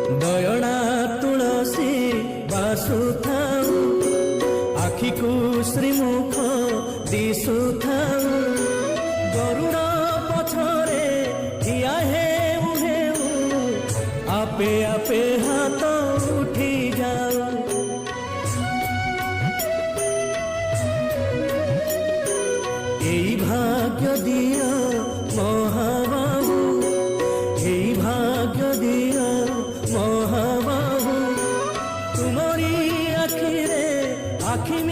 दयणा तुलसी बासुथाऊ आखि को श्रीमुख दिशुथाऊ गरुड़ पछरे ठिया हेउ हेउ आपे आपे हाथ उठी जाऊ भाग्य दिया महाबाहु भाग्य दिया महाबाहु तुमरी आखिरे आखि